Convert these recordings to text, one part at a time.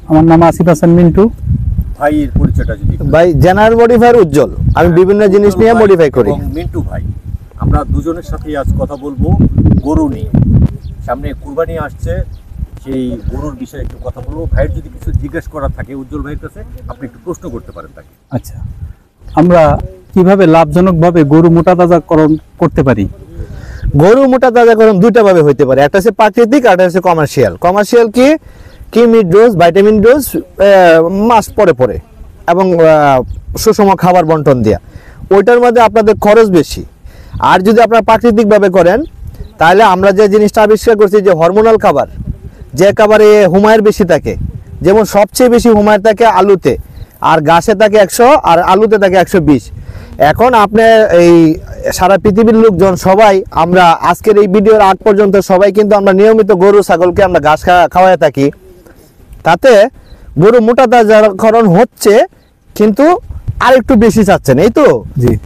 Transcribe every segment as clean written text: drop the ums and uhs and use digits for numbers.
আমার নাম আসিফ হাসান মিন্টু। ভাইয়ের পরিচয়টা যদি ভাই জেনারেল মডিফায়ার উজ্জ্বল, আমি বিভিন্ন জিনিস নিয়ে মডিফাই করি। মিন্টু ভাই, আমরা দুজনের সাথে আজ কথা বলবো গরু নিয়ে। সামনে কুরবানি আসছে, সেই গরুর বিষয়ে একটু কথা বলবো। ভাইয়ের যদি কিছু জিজ্ঞেস করার থাকে উজ্জ্বল ভাইয়ের কাছে, আপনি একটু প্রশ্ন করতে পারেন তাকে। আচ্ছা, আমরা কিভাবে লাভজনকভাবে গরু মোটা তাজাকরণ করতে পারি? গরু মোটা তাজাকরণ দুইটা ভাবে হইতে পারে, একটা হচ্ছে প্রাকৃতিক আর একটা হচ্ছে কমার্শিয়াল। কমার্শিয়াল কি মিড ডোজ, ভাইটামিন ডোজ মাস পরে পরে এবং সুষম খাবার বন্টন দেয়া, ওইটার মধ্যে আপনাদের খরচ বেশি। আর যদি আপনারা প্রাকৃতিকভাবে করেন তাহলে আমরা যে জিনিসটা আবিষ্কার করছি যে হরমোনাল খাবার, যে খাবারে হুমায়ের বেশি থাকে, যেমন সবচেয়ে বেশি হুমায়ের থাকে আলুতে, আর ঘাসে থাকে 100 আর আলুতে থাকে 120। এখন আপনি এই সারা পৃথিবীর লোকজন সবাই, আমরা আজকের এই ভিডিওর আগ পর্যন্ত সবাই কিন্তু আমরা নিয়মিত গরু ছাগলকে আমরা ঘাস খাওয়াই থাকি, তাতে গরু মোটা তাজাকরণ হচ্ছে, কিন্তু আর একটু বেশি চাচ্ছেন, এই তো।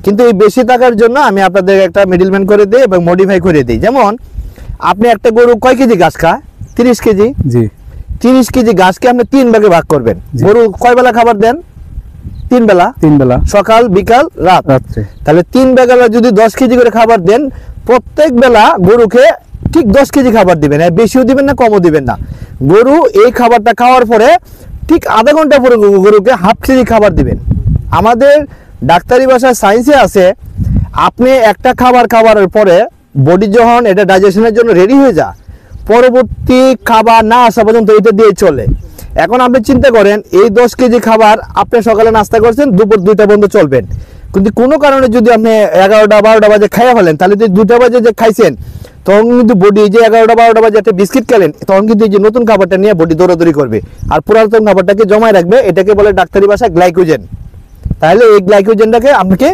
কিন্তু এই বেশি টাকার জন্য আমি আপনাদের একটা মিডলম্যান করে দিই এবং মডিফাই করে দিই। যেমন আপনি একটা গরু কয় কেজি ঘাস খায়? 30 কেজি। 30 কেজি ঘাসকে আপনি 3 ভাগে ভাগ করবেন। গরু কয় বেলা খাবার দেন? 3 বেলা। 3 বেলা, সকাল বিকাল রাত্রে। তাহলে 3 বেলা যদি 10 কেজি করে খাবার দেন, প্রত্যেক বেলা গরুকে ঠিক 10 কেজি খাবার দিবেন, বেশিও দিবেন না কমও দিবেন না। গরু এই খাবারটা খাওয়ার পরে ঠিক আধা ঘন্টা পরে গরুকে হাফ কেজি খাবার দিবেন। আমাদের ডাক্তারি ভাষায় সায়েন্সে আছে, আপনি একটা খাবার খাওয়ার পরে বডি যখন এটা ডাইজেশনের জন্য রেডি হয়ে যায়, পরবর্তী খাবার না আসা পর্যন্ত এটা দিয়ে চলে। এখন আপনি চিন্তা করেন, এই 10 কেজি খাবার আপনি সকালে নাস্তা করছেন, দুপুর 2টা পর্যন্ত চলবেন, কিন্তু কোনো কারণে যদি আপনি 11টা 12টা বাজে খাইয়া ফেলেন, তাহলে যদি 2টা বাজে যে খাইছেন, তখন কিন্তু বডি যে 11টা 12টা বাজে একটা বিস্কিট খেলেন, তখন কিন্তু এই যে নতুন খাবারটা নিয়ে বডি দৌড়াদৌড়ি করবে আর পুরাতন খাবারটাকে জমায় রাখবে। এটাকে বলে ডাক্তারি ভাষায় গ্লাইকোজেন। তাহলে এই গ্লাইকোজেনটাকে আপনাকে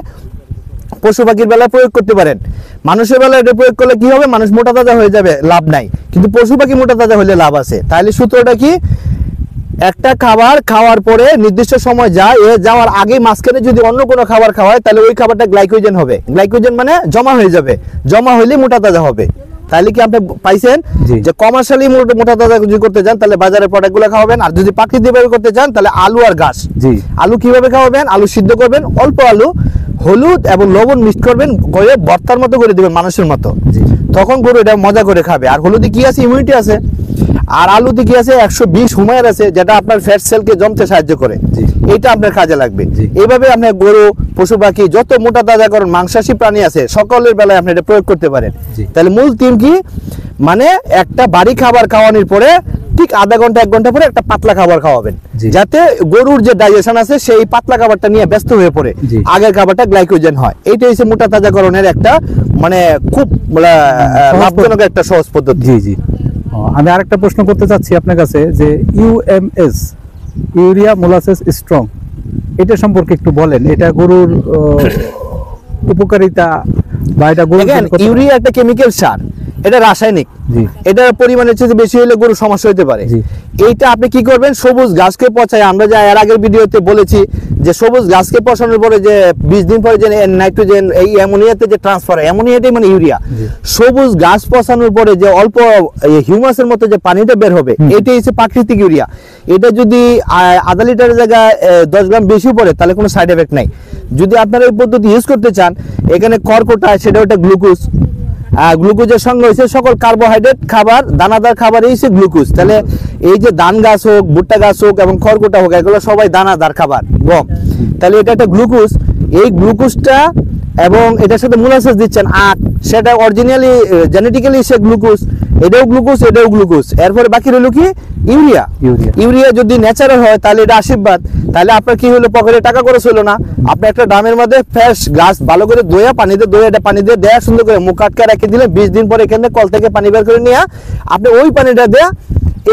পশু পাখির বেলায় প্রয়োগ করতে পারেন। মানুষের বেলায় এটা প্রয়োগ করলে কি হবে? মানুষ মোটা তাজা হয়ে যাবে, লাভ নাই। কিন্তু পশু পাখি মোটা তাজা হলে লাভ আছে। তাহলে সূত্রটা কি? একটা খাবার খাওয়ার পরে নির্দিষ্ট সময় যায়, যাওয়ার আগে মাঝখানে যদি অন্য কোনো খাবার খাওয়ায়, তাহলে ওই খাবারটা গ্লাইকোজেন হবে। গ্লাইকোজেন মানে জমা হয়ে যাবে, জমা হইলে মোটা তাজা হবে। তাহলে কি আপনি পাইছেন যে কমার্শিয়ালি মোটা তাজা যদি করতে চান তাহলে বাজারের প্রোডাক্টগুলো খাওয়াবেন, আর যদি প্রাকৃতিকভাবে করতে চান তাহলে আলু আর ঘাস। আলু কিভাবে খাওয়াবেন? আলু সিদ্ধ করবেন, অল্প আলু, হলুদ এবং লবণ মিক্স করবেন, করে ভর্তার মতো করে দিবেন মানুষের মতো, তখন গরু এটা মজা করে খাবে। আর হলুদে কি আছে? ইমিউনিটি আছে। আর আলুতে কি আছে? 120 হুমায়ের আছে, যেটা আপনার ফ্যাট সেলকে জমতে সাহায্য করে। এটা আপনার কাজে লাগবে। এইভাবে আপনি গরু, পশু পাখি, যত মোটা তাজাকরণ মাংসাশী প্রাণী আছে সকলের বেলায় আপনি এটা প্রয়োগ করতে পারেন। তাহলে মূল থিম কি? মানে একটা বাড়ি খাবার খাওয়ানোর পরে ঠিক আধা ঘন্টা 1 ঘন্টা পরে একটা পাতলা খাবার খাওয়াবেন, যাতে গরুর যে ডাইজেশন আছে সেই পাতলা খাবারটা নিয়ে ব্যস্ত হয়ে পড়ে, আগের খাবারটা গ্লাইকোজেন হয়। এইটা হচ্ছে মোটা তাজাকরণের একটা মানে খুব লাভজনক একটা সহজ পদ্ধতি। আমি আরেকটা প্রশ্ন করতে চাচ্ছি আপনার কাছে, যে ইউএমএস, ইউরিয়া মোলাসেস স্ট্রং, এটা সম্পর্কে একটু বলেন। এটা গরুর উপকারিতা বা এটা গরুর ইউরিয়া একটা কেমিক্যাল সার, এটা রাসায়নিক, এটার পরিমাণের চেয়ে বেশি হলে গরুর সমস্যা হতে পারে। এইটা আপনি কি করবেন? সবুজ ঘাসকে পচায়, আমরা যা এর আগের ভিডিওতে বলেছি যে সবুজ ঘাসকে পচানোর পরে যে 20 দিন পরে যে নাইট্রোজেন এই অ্যামোনিয়াতে যে ট্রান্সফার হয়, অ্যামোনিয়াটাই মানে ইউরিয়া। সবুজ ঘাস পচানোর পরে যে অল্প হিউমাসের মতো যে পানিটা বের হবে, এটাই হচ্ছে প্রাকৃতিক ইউরিয়া। এটা যদি আধা লিটারের জায়গায় 10 গ্রাম বেশি পড়ে তাহলে কোনো সাইড এফেক্ট নাই। যদি আপনারা এই পদ্ধতি ইউজ করতে চান, এখানে খড়কোটা, সেটা একটা গ্লুকোজ, গ্লুকোজের সঙ্গে হয়েছে সকল কার্বোহাইড্রেট খাবার, দানাদার খাবার, এই হচ্ছে গ্লুকোজ। তাহলে এই যে ধান গাছ হোক, ভুট্টা গাছ হোক এবং খড়কোটা হোক, এগুলো সবাই দানাদার খাবার, গম। তাহলে এটা একটা গ্লুকোজ। এই গ্লুকোজটা এবং এটার সাথে মোলাসেস দিচ্ছেন আখ, সেটা অরিজিনালি জেনেটিক্যালি সে গ্লুকোজ, এটাও গ্লুকোজ, এটাও গ্লুকোজ। এরপরে বাকি রইল কি? ইউরিয়া। ইউরিয়া যদি ন্যাচারাল হয় তাহলে এটা আশীর্বাদ। তাহলে আপনার কি হলো? পকেটে টাকা খরচ হলো না। আপনি একটা ড্রামের মধ্যে ফ্রেশ ঘাস ভালো করে ধোয়া, পানিতে ধোয়া, এটা পানি দিয়ে দেয়া সুন্দর করে মুখ আটকে রেখে দিলে 20 দিন পরে এখানে কল থেকে পানি বের করে নিয়ে আপনি ওই পানিটা দেয়া,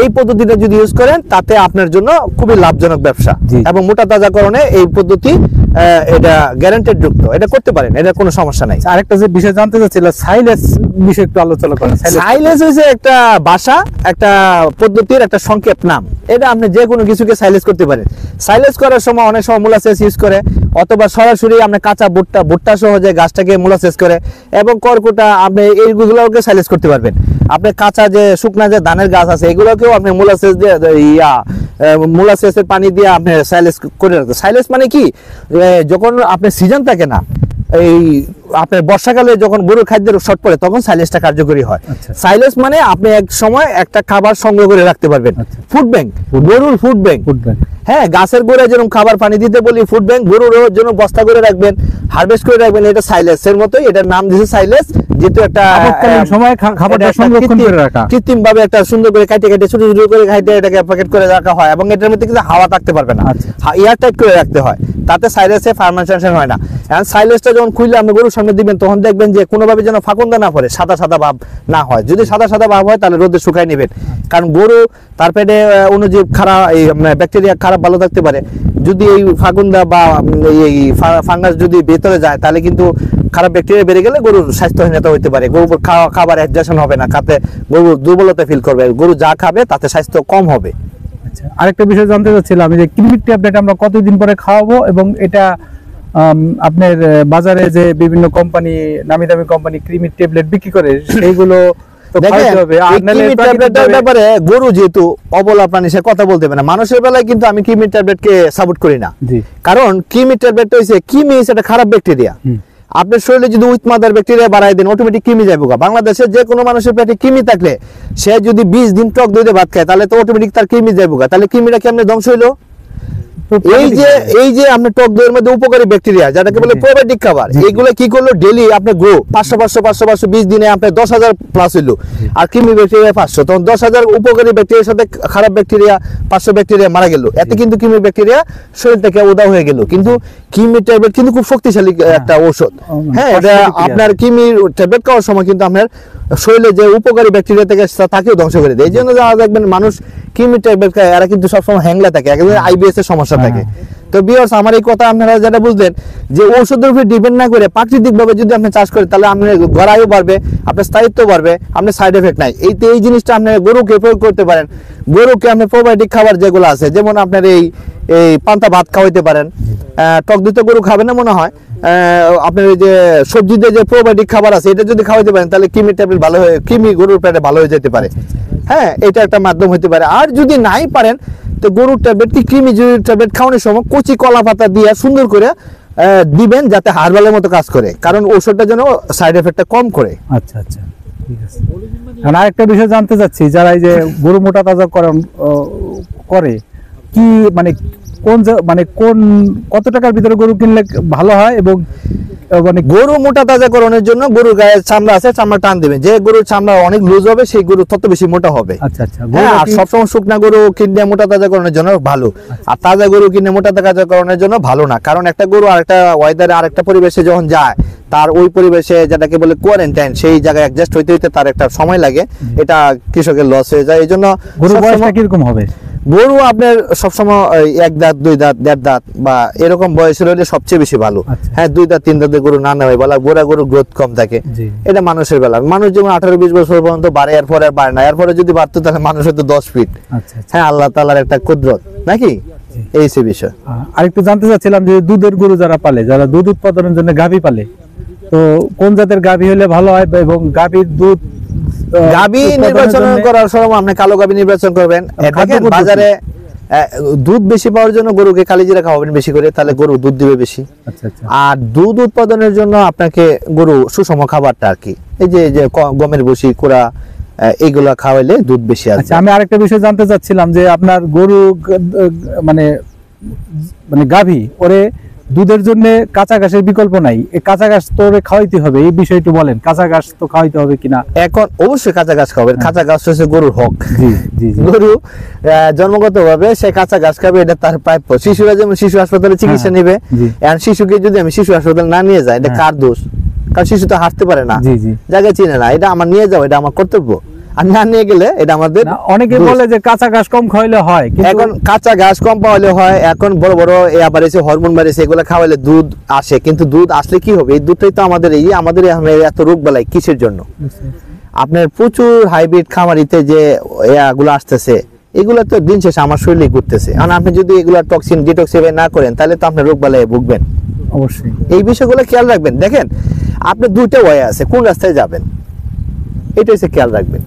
এই পদ্ধতিটা যদি ইউজ করেন তাতে আপনার জন্য খুবই লাভজনক ব্যবসা এবং মোটা তাজাকরণে এই পদ্ধতি এটা গ্যারান্টেড যুক্ত। এটা করতে পারেন, এটা কোনো সমস্যা নাই। আরেকটা যে বিষয় জানতে চাচ্ছিল, সাইলেজ বিষয়ে একটু আলোচনা করেন। সাইলেজ হচ্ছে একটা ভাষা, একটা পদ্ধতির একটা সংক্ষেপ নাম। এটা আপনি যে কোনো কিছুকে সাইলেজ করতে পারেন। সাইলেজ করার সময় অনেক সময় মোলাসেস ইউজ করে, অথবা সরাসরি আপনি কাঁচা ভুট্টা সহ যে গাছটাকে মোলাসেস করে, এবং খড়কুটা, আপনি এইগুলোকে সাইলেজ করতে পারবেন। আপনি কাঁচা যে শুকনা যে ধানের গাছ আছে এগুলোকেও আপনি মোলাসেস দিয়ে মোলাসেসের পানি দিয়ে আপনি সাইলেজ করে রাখতে। সাইলেজ মানে কি, যখন আপনার সিজন থাকে না, এই আপনার বর্ষাকালে যখন গরুর খাদ্যের শর্ট পড়ে তখন সাইলেজটা কার্যকরী হয়। সাইলেজ মানে আপনি এক সময় একটা খাবার সংগ্রহ করে রাখতে পারবেন। ফুড ব্যাংক, গরুর ফুড ব্যাংক। হ্যাঁ, গাছের গোড়ায় যেরকম খাবার পানি দিতে বলি, ফুড ব্যাংক গরুর জন্য বস্তা করে রাখবেন, হারভেস্ট করে রাখবেন। এটা সাইলেজের মতোই, এটার নাম দিয়েছে সাইলেজ, যেহেতু একটা সময় খাবারটা সংরক্ষণ করে রাখা, কৃত্রিম ভাবে একটা সুন্দর করে কাটে কাটে ছোট ছোট করে কাটে এটাকে প্যাকেট করে রাখা হয়, এবং এটার মধ্যে কিন্তু হাওয়া থাকতে পারবে না, এয়ার টাইট করে রাখতে হয়, তাতে সাইলেজে ফার্মেন্টেশন হয় না। এখন সাইলেজটা যখন খুলে আপনি গরুর সামনে দিবেন তখন দেখবেন যে কোনোভাবে যেন ফাঁকুন্দা না পড়ে, সাদা সাদা ভাব না হয়। যদি সাদা সাদা ভাব হয় তাহলে রোদে শুকাই নেবেন, কারণ গরু তার পেটে অনুজীব খারাপ, এই ব্যাকটেরিয়া খারাপ ভালো থাকতে পারে। যদি এই ফাগুন্দা বা এই ফাঙ্গাস যদি ভেতরে যায় তাহলে কিন্তু খারাপ ব্যাকটেরিয়া বেড়ে গেলে গরুর স্বাস্থ্যহীনতা হতে পারে, গরুর খাবার অ্যাডজাস্ট হবে না, খাতে গরু দুর্বলতা ফিল করবে, গরু যা খাবে তাতে স্বাস্থ্য কম হবে। আচ্ছা, আরেকটা বিষয় জানতে চাচ্ছিলাম যে কৃমির ট্যাবলেট আমরা কতদিন পরে খাওয়াবো, এবং এটা আপনার বাজারে যে বিভিন্ন কোম্পানি, নামি দামি কোম্পানি কৃমির ট্যাবলেট বিক্রি করে সেইগুলো ব্যাপারে গরু যেহেতু অবলা প্রাণী, সে কথা বলতে পারে না। মানুষের বেলায় কিন্তু আমি কৃমির ট্যাবলেটকে সাপোর্ট করি না, কারণ কৃমির ট্যাবলেট হচ্ছে কৃমি, একটা খারাপ ব্যাকটেরিয়া। আপনার শরীরে যদি উইথ মাদার ব্যাকটেরিয়া বাড়াই দেন অটোমেটিক কৃমি যাবে। বাংলাদেশে যে কোনো মানুষের পেটে কৃমি থাকলে সে যদি 20 দিন টক দই দিয়ে ভাত খায় তাহলে তো অটোমেটিক তার কৃমি যাবে। তাহলে কৃমিটা কেমনে ধ্বংস হইলো? এই যে আপনি টক দইয়ের মধ্যে উপকারী ব্যাকটেরিয়া যেটাকে বলে প্রোবায়োটিক খাবার, এইগুলো কি করলো ডেইলি আপনি গ্রো 500 20 দিনে আপনি 10,000 প্লাস হইলো, আর কৃমি ব্যাকটেরিয়া 500, তখন 10,000 উপকারী ব্যাকটেরিয়ার সাথে খারাপ ব্যাকটেরিয়া 500 ব্যাকটেরিয়া মারা গেল। এতে কিন্তু কৃমি ব্যাকটেরিয়া শরীর থেকে উধাও হয়ে গেল। কিন্তু কৃমির ট্যাবলেট কিন্তু খুব শক্তিশালী একটা ঔষধ। হ্যাঁ, এটা আপনার কৃমির ট্যাবলেট খাওয়ার সময় কিন্তু আপনার শরীরে যে উপকারী ব্যাকটেরিয়া থেকে তাকেও ধ্বংস করে দেয়। এই জন্য যারা দেখবেন মানুষ কৃমির ট্যাবলেট খায় এরা কিন্তু সবসময় হ্যাংলা থাকে, একেবারে আইবিএস এর সমস্যা থাকে। তো ভিউয়ার্স, আমার এই কথা আপনারা যেটা বুঝলেন যে ঔষধের উপরে ডিপেন্ড না করে প্রাকৃতিক ভাবে যদি আপনি চাষ করেন তাহলে আপনার গড়াইও বাড়বে, আপনার স্থায়িত্ব বাড়বে, আপনার সাইড এফেক্ট নাই। এই জিনিসটা আপনি গরুকে প্রয়োগ করতে পারেন। গরুকে আপনি প্রোবায়োটিক খাবার যেগুলো আছে, যেমন আপনার এই পান্তা ভাত খাওয়াইতে পারেন, টক দই তো গরু খাবে না মনে হয়, আপনার এই যে সবজিতে যে প্রোবায়োটিক খাবার আছে এটা যদি খাওয়াইতে পারেন তাহলে কৃমির ট্যাবলেট ভালো হয়ে, কৃমি গরুর পেটে ভালো হয়ে যেতে পারে। হ্যাঁ, এটা একটা মাধ্যম হতে পারে। আর যদি নাই পারেন তো গরুর ট্যাবলেট কি কৃমি ট্যাবলেট খাওয়ানোর সময় কচি কলা পাতা দিয়ে সুন্দর করে দিবেন যাতে হারবালের মতো কাজ করে, কারণ ওষুধটা যেন সাইড এফেক্টটা কম করে। আচ্ছা আচ্ছা, ঠিক আছে। আর আরেকটা বিষয় জানতে চাচ্ছি, যারা এই যে গরু মোটা তাজাকরণ করে কি কোন কত টাকার ভিতরে গরু কিনলে ভালো হয়, এবং গরু মোটা তাজাকরণের জন্য গরুর গায়ের চামড়া আছে, চামড়া টান দিবেন, যে গরুর চামড়া অনেক লুজ হবে সেই গরু তত বেশি মোটা হবে। আচ্ছা আচ্ছা, আর সবসময় শুকনা গরু কিনে মোটা তাজাকরণের জন্য ভালো, আর তাজা গরু কিনে মোটা তাজাকরণের জন্য ভালো না, কারণ একটা গরু আরেকটা ওয়েদারে আরেকটা পরিবেশে যখন যায় তার ওই পরিবেশে যেটাকে বলে কোয়ারেন্টাইন, সেই জায়গায় অ্যাডজাস্ট হইতে হইতে তার একটা সময় লাগে, এটা কৃষকের লস হয়ে যায়। এই জন্য গরু বয়সটা কিরকম হবে? গরু আপনার সবসময় 1 দাঁত 2 দাঁত 1.5 দাঁত বা এরকম বয়সের হলে সবচেয়ে বেশি ভালো। হ্যাঁ, 2 দাঁত 3 দাঁতের গরু না নেওয়াই বলা, গোড়া গরুর গ্রোথ কম থাকে, এটা মানুষের বেলা। মানুষ যেমন 18-20 বছর পর্যন্ত বাড়ে, এরপরে আর বাড়ে না, এরপরে যদি বাড়তো তাহলে মানুষ হয়তো 10 ফিট। হ্যাঁ, আল্লাহ তাআলার একটা কুদরত নাকি, এই সে বিষয়। আরেকটু জানতে চাচ্ছিলাম যে দুধের গরু যারা পালে, যারা দুধ উৎপাদনের জন্য গাভী পালে, তো কোন জাতের গাভী হলে ভালো হয়, এবং গাভীর দুধ গাভী নির্বাচন করার সময় আপনি কালো গাভী নির্বাচন করবেন। দেখেন বাজারে দুধ বেশি পাওয়ার জন্য গরুকে কালিজিরা খাওয়াবেন বেশি করে, তাহলে গরু দুধ দিবে বেশি। আর দুধ উৎপাদনের জন্য আপনাকে গরু সুষম খাবারটা আর কি, এই যে গমের ভুসি, কুড়া, এইগুলা খাওয়াইলে দুধ বেশি আসবে। আচ্ছা, আমি আরেকটা বিষয় জানতে চাচ্ছিলাম যে আপনার গরু মানে গাভী ওরে দুধের জন্য কাঁচা ঘাসের বিকল্প নাই, এই কাঁচা ঘাস তো খাওয়াইতে হবে, এই বিষয়টা একটু বলেন, কাঁচা ঘাস তো খাওয়াইতে হবে কিনা? এখন অবশ্যই কাঁচা ঘাস খাবেন, কাঁচা ঘাস হচ্ছে গরুর হক। গরু জন্মগত ভাবে সে কাঁচা ঘাস খাবে, এটা তার প্রাপ্য। শিশুরা যেমন শিশু হাসপাতালে চিকিৎসা নেবে, এখন শিশুকে যদি আমি শিশু হাসপাতালে না নিয়ে যাই, এটা কার দোষ? কারণ শিশু তো হাঁটতে পারে না, জায়গায় চিনে না, এটা আমার নিয়ে যাও, এটা আমার কর্তব্য। আর না নিয়ে গেলে এটা আমাদের, অনেকে বলে যে কাঁচা ঘাস কম খাওয়াইলে হয়, এখন কাঁচা ঘাস কম পাওয়ালে হয়, এখন বড় বড় আবার এসে হরমোন বাড়িয়েছে, এগুলো খাওয়াইলে দুধ আসে, কিন্তু দুধ আসলে কি হবে? এই দুধটাই তো আমাদের এত রোগ বালাই কিসের জন্য? আপনার প্রচুর হাইব্রিড খামারিতে যে এগুলো আসতেছে, এগুলো তো দিন শেষে আমার শরীরে ঘুরতেছে। কারণ আপনি যদি এগুলো টক্সিন ডিটক্সিফাই না করেন তাহলে তো আপনি রোগ বালাই ভুগবেন। অবশ্যই এই বিষয়গুলো খেয়াল রাখবেন। দেখেন, আপনি দুইটা ওয়ে আছে, কোন রাস্তায় যাবেন এটা হচ্ছে খেয়াল রাখবেন।